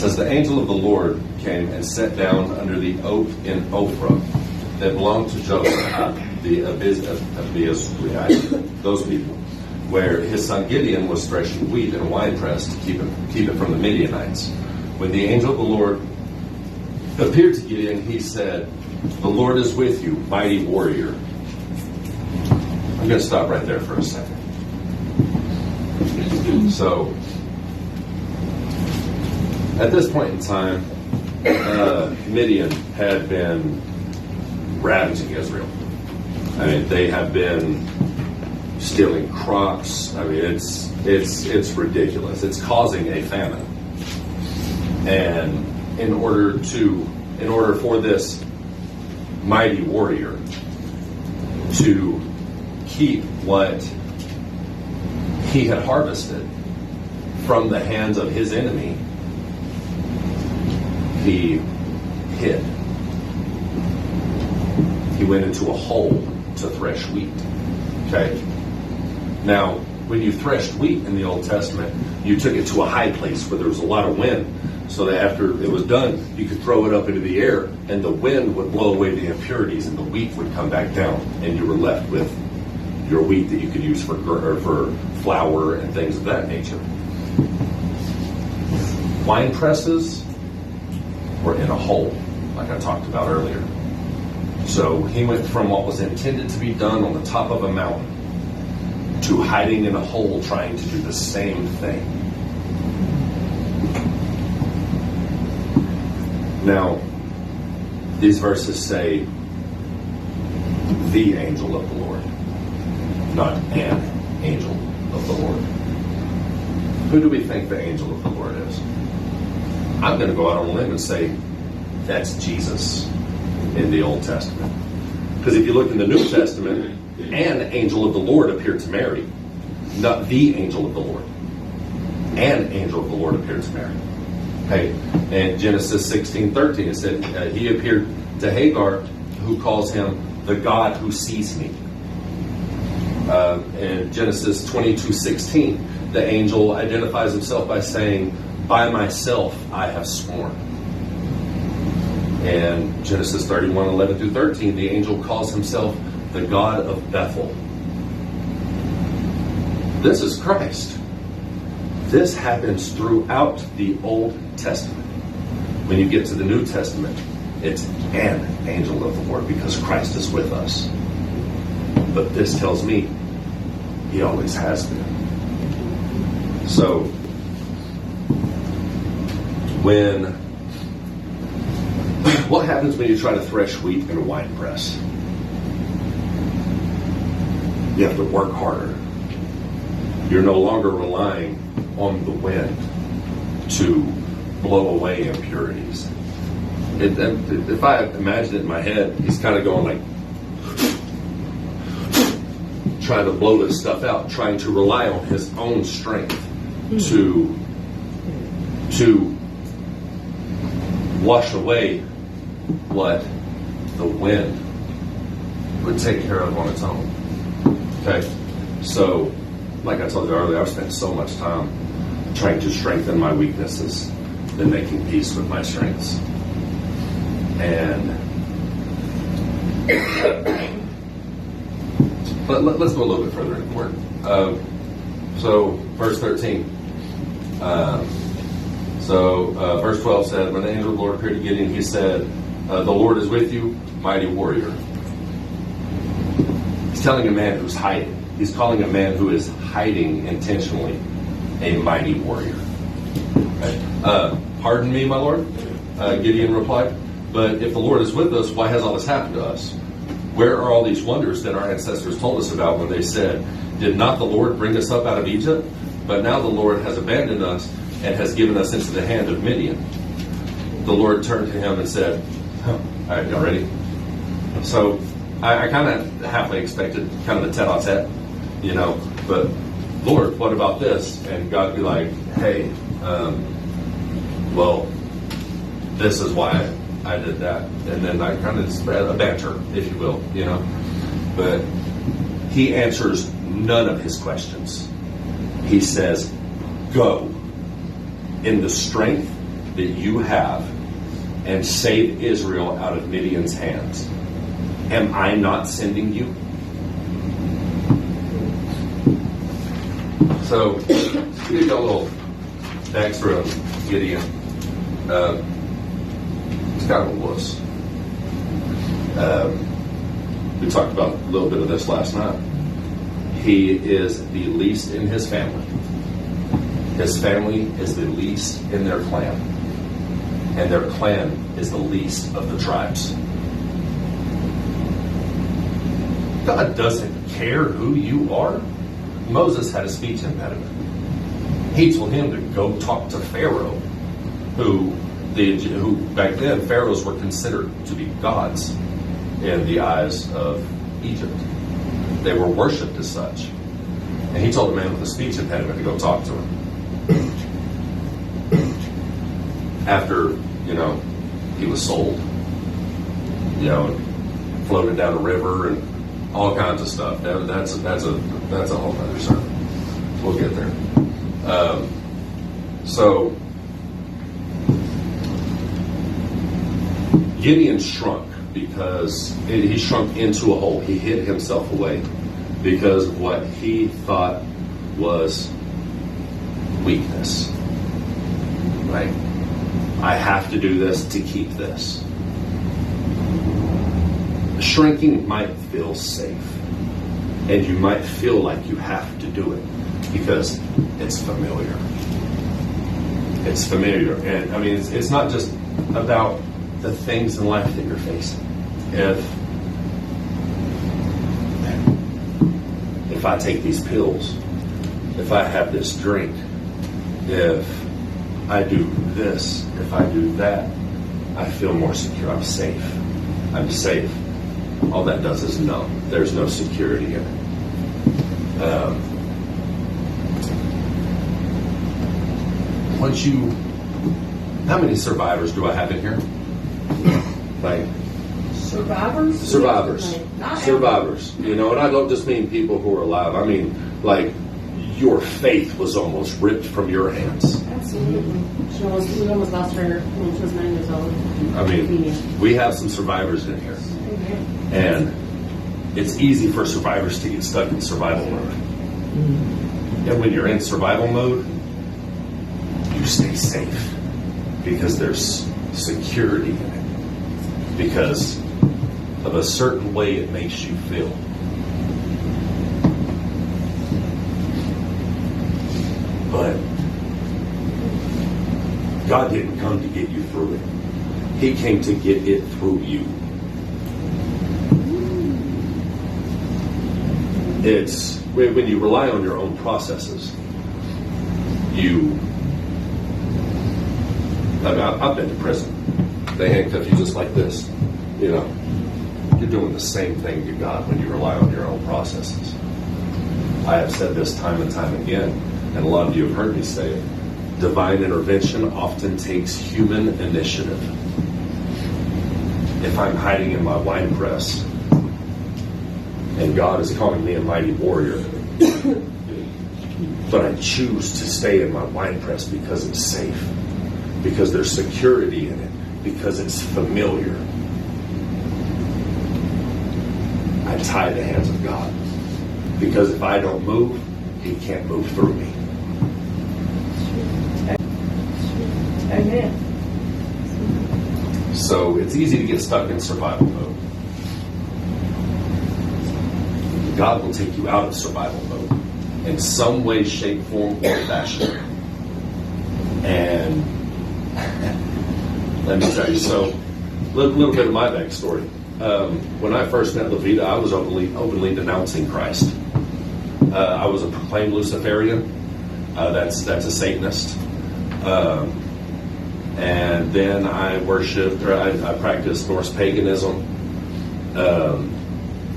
says, the angel of the Lord came and sat down under the oak in Ophrah that belonged to Joseph, the Abiezrite, those people, where his son Gideon was threshing wheat in a winepress to keep it from the Midianites. When the angel of the Lord appeared to Gideon, he said, the Lord is with you, mighty warrior. I'm going to stop right there for a second. So, at this point in time, Midian had been ravaging Israel. I mean, they have been stealing crops. I mean, it's ridiculous. It's causing a famine. And in order for this mighty warrior to keep what he had harvested from the hands of his enemy, he hid. He went into a hole to thresh wheat. Okay? Now, when you threshed wheat in the Old Testament, you took it to a high place where there was a lot of wind, so that after it was done, you could throw it up into the air, and the wind would blow away the impurities, and the wheat would come back down, and you were left with your wheat that you could use for flour and things of that nature. Wine presses were in a hole, like I talked about earlier. So he went from what was intended to be done on the top of a mountain to hiding in a hole trying to do the same thing. Now, these verses say the angel of the Lord, not an angel of the Lord. Who do we think the angel of the Lord is? I'm going to go out on a limb and say that's Jesus in the Old Testament. Because if you look in the New Testament, an angel of the Lord appeared to Mary. Not the angel of the Lord. An angel of the Lord appeared to Mary. Okay, in Genesis 16:13 it said he appeared to Hagar, who calls him the God who sees me. In Genesis 22:16, the angel identifies himself by saying, by myself I have sworn. And Genesis 31:11-13, the angel calls himself the God of Bethel. This is Christ. This happens throughout the Old Testament. When you get to the New Testament, it's an angel of the Lord because Christ is with us. But this tells me he always has been. So, what happens when you try to thresh wheat in a wine press? You have to work harder. You're no longer relying on the wind to blow away impurities. If I imagine it in my head, he's kind of going like, trying to blow this stuff out, trying to rely on his own strength to wash away what the wind would take care of on its own. Okay? So, like I told you earlier, I've spent so much time trying to strengthen my weaknesses than making peace with my strengths. And but let's go a little bit further in the Word. So, verse 13. Verse 12 said, when the angel of the Lord appeared to Gideon, he said, the Lord is with you, mighty warrior. He's telling a man who's hiding. He's calling a man who is hiding intentionally a mighty warrior. Okay. Pardon me, my Lord, Gideon replied, but if the Lord is with us, why has all this happened to us? Where are all these wonders that our ancestors told us about when they said, did not the Lord bring us up out of Egypt? But now the Lord has abandoned us and has given us into the hand of Midian. The Lord turned to him and said, all right, y'all ready? So I kind of halfway expected kind of a tete-a-tete, but Lord, what about this? And God would be like, hey, well, this is why I did that. And then I kind of spread a banter, if you will, But he answers none of his questions. He says, go in the strength that you have and save Israel out of Midian's hands, am I not sending you? So, give you a little extra on Gideon. He's kind of a wuss. We talked about a little bit of this last night. He is the least in his family. His family is the least in their clan. And their clan is the least of the tribes. God doesn't care who you are. Moses had a speech impediment. He told him to go talk to Pharaoh, who back then pharaohs were considered to be gods in the eyes of Egypt. They were worshipped as such. And he told a man with a speech impediment to go talk to him. After, he was sold, and floated down a river and all kinds of stuff. That's a whole other sermon. We'll get there. So Gideon shrunk because he shrunk into a hole. He hid himself away because of what he thought was weakness. Right? I have to do this to keep this. Shrinking might feel safe, and you might feel like you have to do it because it's familiar. It's familiar, and it's not just about the things in life that you're facing. If I take these pills, if I have this drink, if I do this, if I do that, I feel more secure. I'm safe. I'm safe. All that does is numb. There's no security in it. How many survivors do I have in here? Like survivors. Survivors. And I don't just mean people who are alive. I mean, like, your faith was almost ripped from your hands. Absolutely. We almost lost her when she was 9 years old. We have some survivors in here. And it's easy for survivors to get stuck in survival mode. And when you're in survival mode, you stay safe because there's security in it. Because of a certain way it makes you feel. But God didn't come to get you through it. He came to get it through you. It's when you rely on your own processes, I've been to prison. They handcuff you just like this. You're doing the same thing to God when you rely on your own processes. I have said this time and time again, and a lot of you have heard me say it. Divine intervention often takes human initiative. If I'm hiding in my wine press, and God is calling me a mighty warrior, but I choose to stay in my wine press because it's safe, because there's security in it, because it's familiar. I tie the hands of God, because if I don't move, He can't move through me. Amen. So it's easy to get stuck in survival mode. God will take you out of survival mode in some way, shape, form, or fashion. And let me tell you, so a little bit of my backstory. When I first met Levita, I was openly denouncing Christ. I was a proclaimed Luciferian. That's a Satanist. And then I practiced Norse paganism.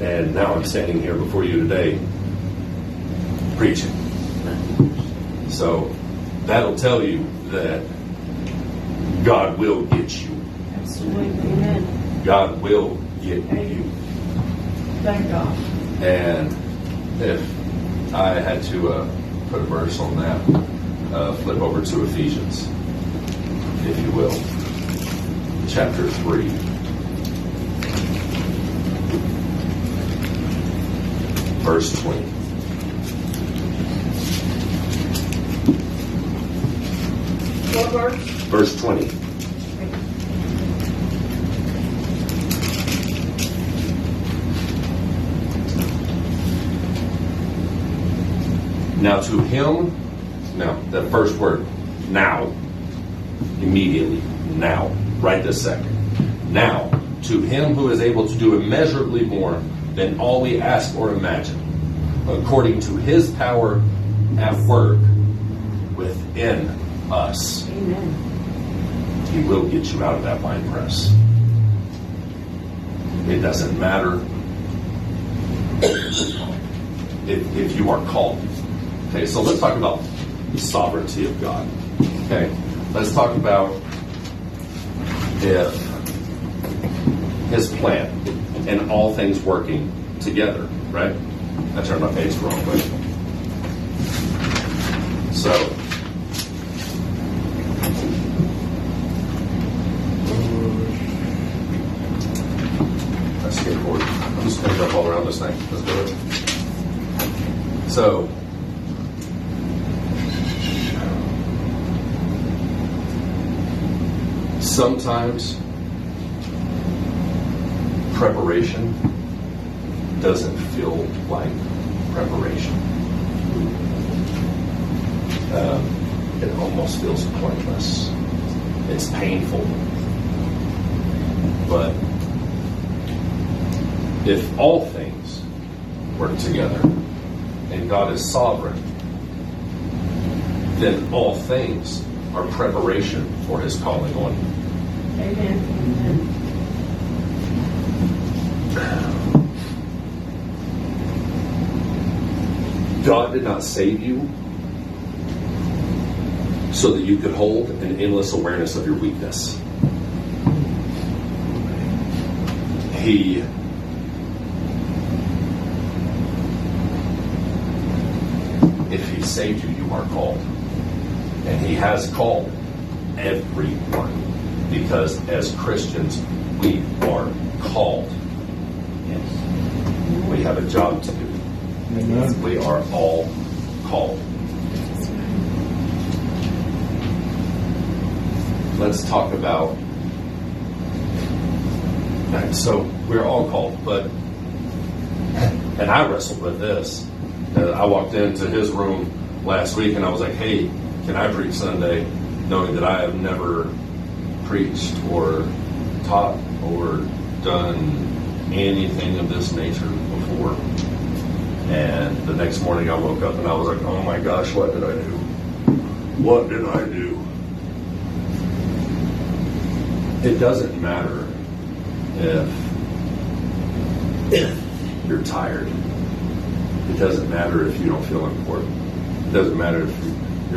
And now I'm standing here before you today preaching. So that'll tell you that God will get you. Absolutely. Amen. God will get you. Thank God. And if I had to put a verse on that, flip over to Ephesians if you will. Chapter 3. Verse 20. What verse? Verse 20. Now to him, now, that first word, now, immediately, now, right this second. Now, to him who is able to do immeasurably more than all we ask or imagine, according to his power at work within us. Amen. He will get you out of that wine press. It doesn't matter if you are called. Okay, so let's talk about the sovereignty of God. Okay, let's talk about if his plan and all things working together, right? I turned my page the wrong way. So, let's get forward. I'm just going to jump all around this thing. Let's do it. So, sometimes preparation doesn't feel like preparation. It almost feels pointless. It's painful. But if all things work together and God is sovereign, then all things are preparation for his calling on you. Amen. God did not save you so that you could hold an endless awareness of your weakness. If he saved you, you are called. And he has called everyone. Because as Christians, we are called. Yes. We have a job to do. Amen. We are all called. Let's talk about, so we're all called, but, and I wrestled with this. I walked into his room last week and I was like, hey, can I preach Sunday? Knowing that I have never preached or taught or done anything of this nature before. And the next morning I woke up and I was like, oh my gosh, what did I do? What did I do? It doesn't matter if you're tired. It doesn't matter if you don't feel important. It doesn't matter if